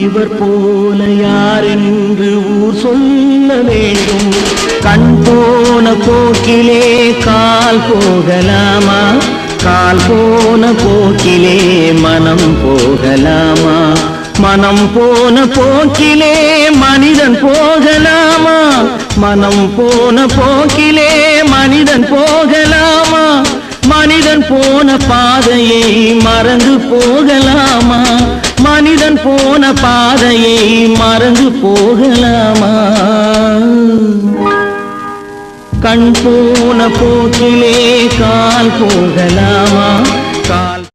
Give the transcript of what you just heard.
இவர் போல யாரென்று ஊர் சொல்ல வேண்டும். கண் போன போக்கிலே கால் போகலாமா? கால் போன போக்கிலே மனம் போகலாமா? மனம் போன போக்கிலே மனிதன் போகலாமா? மனம் போன போக்கிலே மனிதன் போகலாமா? மனிதன் போன பாதையை மறந்து போகலாமா? மனிதன் போன பாதையை மறந்து போகலாமா? கண் போன போக்கிலே கால் போகலாமா?